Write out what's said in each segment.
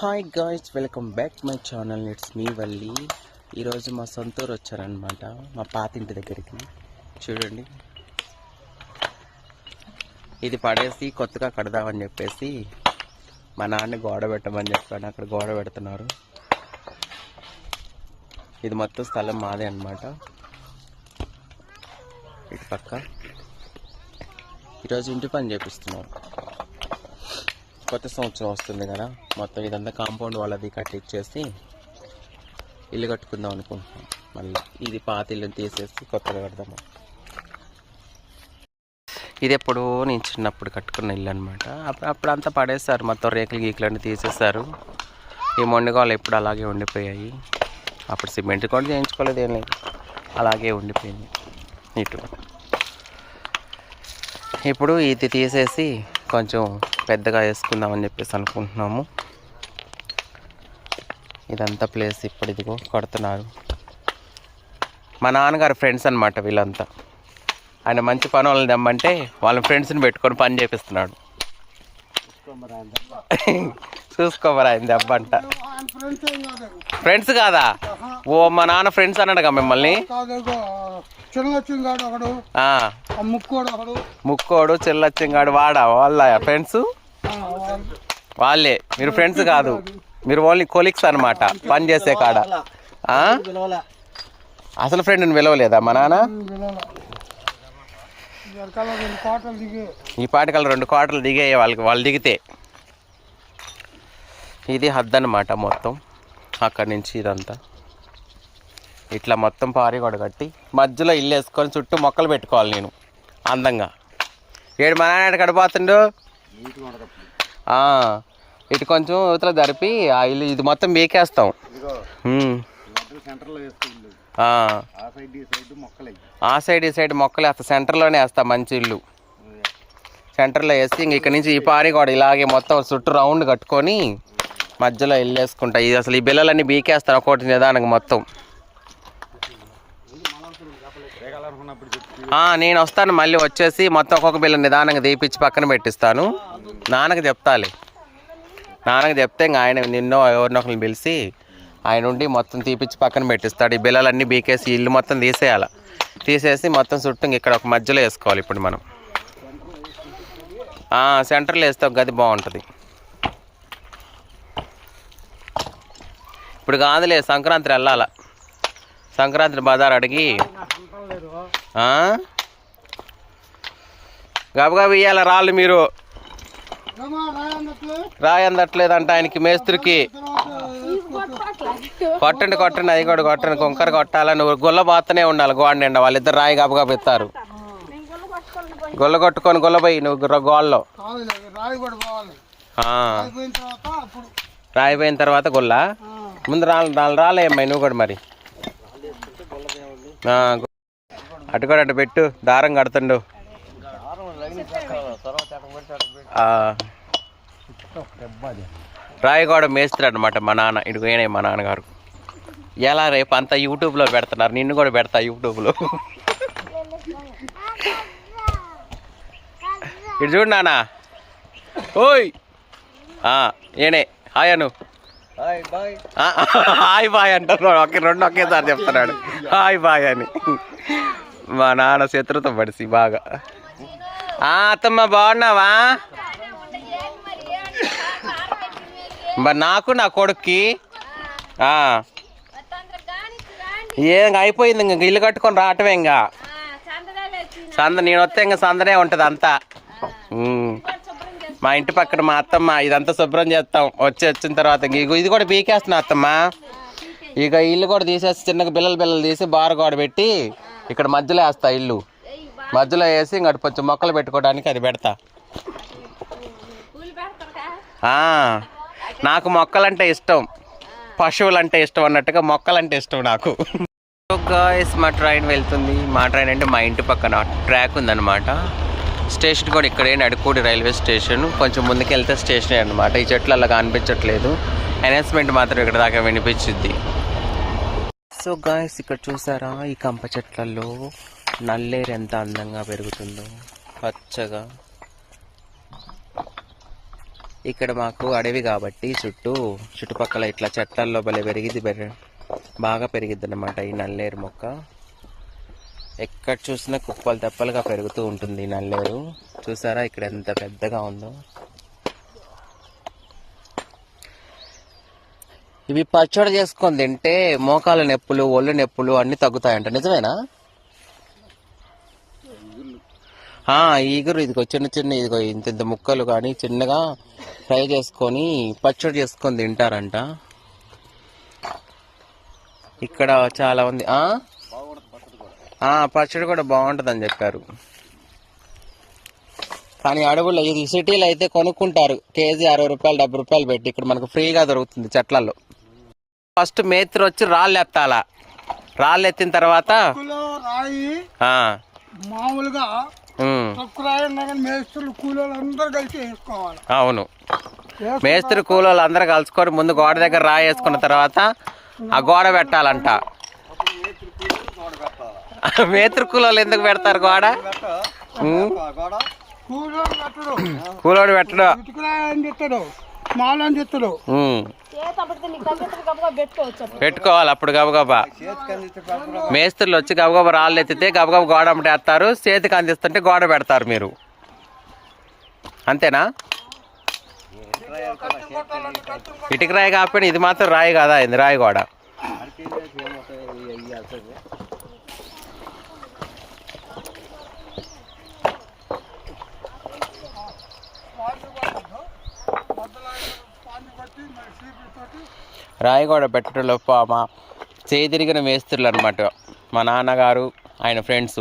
Hi guys, welcome back my channel. It's me Valli. ఈరోజు మా సొంతూరు వచ్చారనమాట, మా పాతింటి దగ్గరికి. చూడండి, ఇది పడేసి కొత్తగా కడదామని చెప్పేసి మా నాన్న గోడ పెట్టమని చెప్పాను. అక్కడ గోడ పెడుతున్నారు. ఇది మొత్తం స్థలం మాదే అనమాట. ఇటు పక్క ఈరోజు ఇంటి పని చేపిస్తున్నాం. కొత్త సంవత్సరం వస్తుంది కదా, మొత్తం ఇదంతా కాంపౌండ్ వాళ్ళది కట్టించేసి ఇల్లు కట్టుకుందాం అనుకుంటున్నాం. మళ్ళీ ఇది పాత ఇల్లుని తీసేసి కొత్తగా కడదాము. ఇది ఎప్పుడు నేను చిన్నప్పుడు కట్టుకున్న ఇల్లు అనమాట. అప్పుడు అంతా పడేస్తారు, మొత్తం రేకులు గీకులు అన్నీ తీసేస్తారు. ఈ మొండిగాలు ఎప్పుడు అలాగే ఉండిపోయాయి. అప్పుడు సిమెంట్ కూడా చేయించుకోలేదు, ఏం లేదు, అలాగే ఉండిపోయింది. ఇప్పుడు ఇది తీసేసి కొంచెం పెద్దగా వేసుకుందామని చెప్పేసి అనుకుంటున్నాము. ఇదంతా ప్లేస్ ఇప్పుడు ఇదిగో కడుతున్నారు. మా నాన్నగారు ఫ్రెండ్స్ అనమాట వీళ్ళంతా. ఆయన మంచి పని వాళ్ళని తెమ్మంటే వాళ్ళ ఫ్రెండ్స్ని పెట్టుకొని పని చేపిస్తున్నాడు. చూసుకోమరా ఆయన దెబ్బ అంట. ఫ్రెండ్స్ కాదా? ఓ మా నాన్న ఫ్రెండ్స్ అన్నాడుగా మిమ్మల్ని. ముక్కోడు చెల్లచ్చింగాడు వాడా వాళ్ళ ఫ్రెండ్స్? వాళ్ళే. మీరు ఫ్రెండ్స్ కాదు, మీరు ఓన్లీ కొలీగ్స్ అనమాట, పని చేసే కాడ. అసలు ఫ్రెండ్ని పిలవలేదా మా నాన్న? ఈ పాటికల్ 2 కోటలు దిగే వాళ్ళు దిగితే. ఇది హద్దు అనమాట మొత్తం. అక్కడి నుంచి ఇదంతా ఇట్లా మొత్తం పారిగోడ కట్టి మధ్యలో ఇల్లు వేసుకొని చుట్టూ మొక్కలు పెట్టుకోవాలి నేను అందంగా. ఏడు మా నాన్న గడిపోతుండు. ఇటు కొంచెం యువతల జరిపి ఆ ఇల్లు ఇది మొత్తం బీకేస్తాం. ఆ సైడ్ ఈ సైడ్ మొక్కలు వేస్తా. సెంటర్లోనే వేస్తా మంచి ఇల్లు. సెంటర్లో వేసి ఇంక ఇక్కడ నుంచి ఈ పారిగోడ ఇలాగే మొత్తం చుట్టూ రౌండ్ కట్టుకొని మధ్యలో ఇల్లు వేసుకుంటా. ఇది అసలు ఈ బిల్లలన్నీ బీకేస్తాను ఒక్కొక్కటి నిదానంగా మొత్తం. నేను వస్తాను మళ్ళీ వచ్చేసి మొత్తం ఒక్కొక్క బిల్ల నిదానంగా తీపిచ్చి పక్కన పెట్టిస్తాను. నాన్నకి చెప్తాలి. నాన్నకి చెప్తే ఇంకా ఆయన నిన్నో ఎవరినొకరిని పిలిచి ఆయన ఉండి మొత్తం తీపిచ్చి పక్కన పెట్టిస్తాడు. ఈ బిల్లలన్నీ బీకేసి ఇల్లు మొత్తం తీసేయాలి. తీసేసి మొత్తం చుట్టూ ఇక్కడ ఒక మధ్యలో వేసుకోవాలి. ఇప్పుడు మనం సెంటర్లో వేస్తే ఒక గది బాగుంటుంది. ఇప్పుడు కాదులే, సంక్రాంతి వెళ్ళాల. సంక్రాంతి బజార్ అడిగి గబగబ ఇయ్యాల రాళ్ళు. మీరు రాయి అందట్లేదంట ఆయనకి, మేస్త్రికి. కొట్టండి అవి కూడా కొట్టండి. కుంకర కొట్టాలని నువ్వు గుల్ల బాతనే ఉండాలి. గోడ నిండా వాళ్ళిద్దరు రాయి గబగబ ఇస్తారు. గుల్ల కొట్టుకొని గుల్లపోయి నువ్వు గోళ్ళలో రాయిపోయిన తర్వాత గుల్ల. ముందు రాలే అమ్మాయి నువ్వు కూడా మరి. అటు కూడా అటు పెట్టు, దారం కడుతుండు. రాయగూడ మేస్త్రి అనమాట మా నాన్న. ఇటుకనే మా నాన్నగారు. ఎలా రేపు అంతా యూట్యూబ్లో పెడుతున్నారు, నిన్ను కూడా పెడతా యూట్యూబ్లో. ఇటు చూడు నాన్న. ఓయ్ ఏనే హాయ్ అను. హాయ్ బాయ్ అంటారు. రెండు ఒకేసారి చెప్తున్నాడు హాయ్ బాయ్ అని. మా నాన్న శత్రుతో పడిసి బాగా. అత్తమ్మ బాగున్నావా? మరి నాకు నా కొడుక్కి ఏం అయిపోయింది. ఇంక ఇల్లు కట్టుకొని రావటమే. ఇంకా నేను వస్తే ఇంకా సందనే ఉంటుంది అంతా. మా ఇంటి పక్కన మా అత్తమ్మ ఇదంతా శుభ్రం చేస్తాం. వచ్చిన తర్వాత ఇది కూడా పీకేస్తున్నా అత్తమ్మ. ఇక ఇల్లు కూడా తీసేసి చిన్నగా బిల్లలు తీసి బారు గోడ పెట్టి ఇక్కడ మధ్యలో వేస్తా. ఇల్లు మధ్యలో వేసి ఇంకటి కొంచెం మొక్కలు పెట్టుకోవడానికి అది పెడతా. నాకు మొక్కలంటే ఇష్టం, పశువులంటే ఇష్టం అన్నట్టుగా మొక్కలంటే ఇష్టం నాకు. గాయ్స్, మా ట్రైన్ వెళ్తుంది. మా ట్రైన్ అంటే మా ఇంటి పక్కన ట్రాక్ ఉందన్నమాట. స్టేషన్ కూడా ఇక్కడే, నడుకూడి రైల్వే స్టేషన్. కొంచెం ముందుకు వెళ్తే స్టేషనే అనమాట. ఈ చెట్లు అలా కనిపించట్లేదు, అనౌన్స్మెంట్ మాత్రం ఇక్కడ దాకా వినిపించింది. సో గాయ్స్, ఇక్కడ చూసారా ఈ కంప చెట్లలో నల్లేరు ఎంత అందంగా పెరుగుతుందో పచ్చగా. ఇక్కడ మాకు అడవి కాబట్టి చుట్టుపక్కల ఇట్లా చెట్లల్లో బాగా పెరిగిద్ది అన్నమాట ఈ నల్లేరు మొక్క. ఎక్కడ చూసినా కుప్పలు తెప్పలుగా పెరుగుతూ ఉంటుంది ఈ నల్లేరు. చూసారా ఇక్కడ ఎంత పెద్దగా ఉందో. ఇవి పచ్చడి చేసుకొని తింటే మోకాల నొప్పులు, ఒళ్ళు నొప్పులు అన్ని తగ్గుతాయంట, నిజమేనా? ఈగురు ఇదిగో చిన్న ఇదిగో ఇంత ముక్కలు కానీ చిన్నగా ఫ్రై చేసుకొని పచ్చడి చేసుకొని తింటారంట. ఇక్కడ చాలా మంది పచ్చడి కూడా బాగుంటుందని చెప్పారు. కానీ అడవుల్లో ఇది సిటీలో అయితే కొనుక్కుంటారు, కేజీ 60 రూపాయలు 70 రూపాయలు పెట్టి. ఇక్కడ మనకు ఫ్రీగా దొరుకుతుంది చెట్లలో. ఫస్ట్ మేస్త్రి వచ్చి రాళ్ళు ఎత్తాలా. రాళ్ళు ఎత్తిన తర్వాత మామూలుగా అవును, మేస్త్రి కూలోళ్ళు అందరూ కలుసుకొని ముందు గోడ దగ్గర రాయి వేసుకున్న తర్వాత ఆ గోడ పెట్టాలంట. మేస్త్రి కూలోళ్ళు ఎందుకు పెడతారు గోడ? కూలోడు పెట్టడు, పెట్టుకోవాలి. అప్పుడు గబగబా మేస్త్రులు వచ్చి గబగబా రాళ్ళు ఎత్తితే గబగబా గోడ అమ్మటేస్తారు, చేతికి అందిస్తుంటే గోడ పెడతారు మీరు. అంతేనా? ఇటుక రాయి కాకపోయినా ఇది మాత్రం రాయి కదా, ఇది రాయి గోడ. రాయిగోడ పెట్టడంలో మా చేతిరిగిన మేస్త్రులు అనమాట, మా నాన్నగారు ఆయన ఫ్రెండ్స్.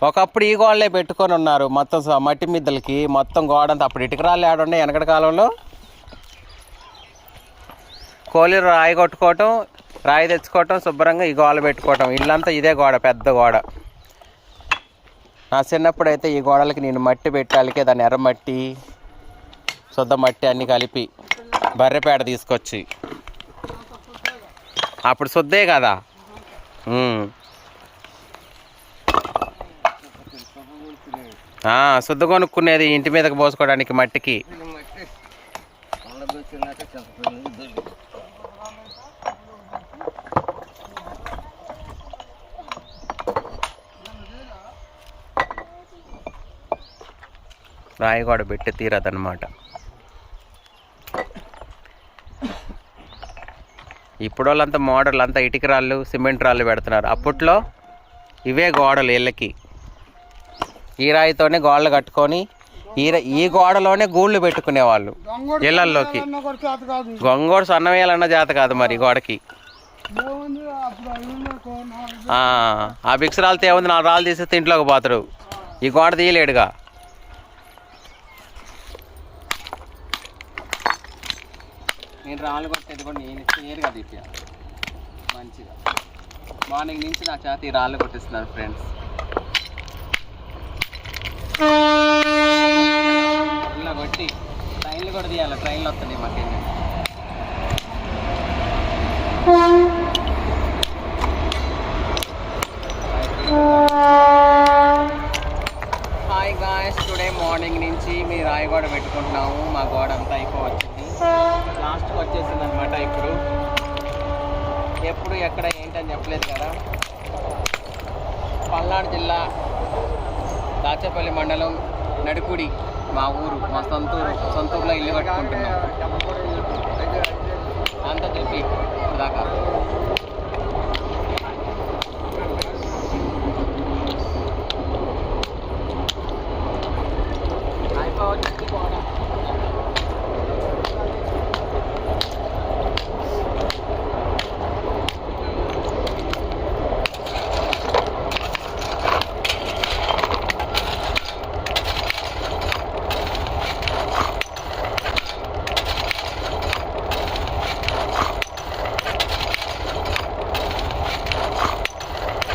ఒకప్పుడు ఈ గోడలే పెట్టుకొని ఉన్నారు మొత్తం మట్టి మిద్దలకి, మొత్తం గోడంతా. అప్పుడు ఇటుక రాళ్ళు ఆడుండే వెనకటి కాలంలో. కోలీలు రాయి కొట్టుకోవటం, రాయి తెచ్చుకోవటం, శుభ్రంగా ఈ గోడ పెట్టుకోవటం. ఇల్లంతా ఇదే గోడ, పెద్ద గోడ. నా చిన్నప్పుడు అయితే ఈ గోడలకి నేను మట్టి పెట్టాలికే దాన్ని ఎర్రమట్టి, శుద్ధ మట్టి అన్నీ కలిపి బర్రెపేడ తీసుకొచ్చి, అప్పుడు శుద్ధే కదా. శుద్ధ కొనుక్కునేది ఇంటి మీదకి పోసుకోవడానికి మట్టికి. రాయి కూడా పెట్టి తీరదన్నమాట. ఇప్పుడు వాళ్ళంతా మోడల్ అంతా ఇటుక రాళ్ళు, సిమెంట్ రాళ్ళు పెడుతున్నారు. అప్పట్లో ఇవే గోడలు ఇళ్ళకి. ఈ రాయితోనే గోడలు కట్టుకొని ఈ గోడలోనే గూళ్ళు పెట్టుకునేవాళ్ళు ఇళ్ళల్లోకి. గొంగోడు సన్నం వేయాలన్న చేత కాదు మరి గోడకి. ఆ బిక్స్ రాళ్ళతో ఏముంది, 4 రాళ్ళు తీసేస్తే ఇంట్లోకి పోతారు. ఈ గోడ తీయలేడుగా. నేను రాళ్ళు కొట్టేది కూడా నేను క్లియర్గా తీపియాలి మంచిగా. మార్నింగ్ నుంచి నా చేత ఈ రాళ్ళు కొట్టిస్తున్నారు ఫ్రెండ్స్. ఇలా కొట్టి ట్రైన్లు కూడా తీయాలి, ట్రైన్లు వస్తుంది మాకేంటి. హాయ్ గాయ్స్, టుడే మార్నింగ్ నుంచి మీ రాయి గోడ పెట్టుకుంటున్నాము. మా గోడ అంతా అయిపోవచ్చింది, లాస్ట్కి వచ్చేసింది అనమాట. ఇప్పుడు ఎప్పుడు ఎక్కడ ఏంటని చెప్పలేదు కదా. పల్నాడు జిల్లా దాచేపల్లి మండలం నడుకుడి మా ఊరు, మా సొంతూరులో ఇల్లు కట్టుకుంటున్నాం.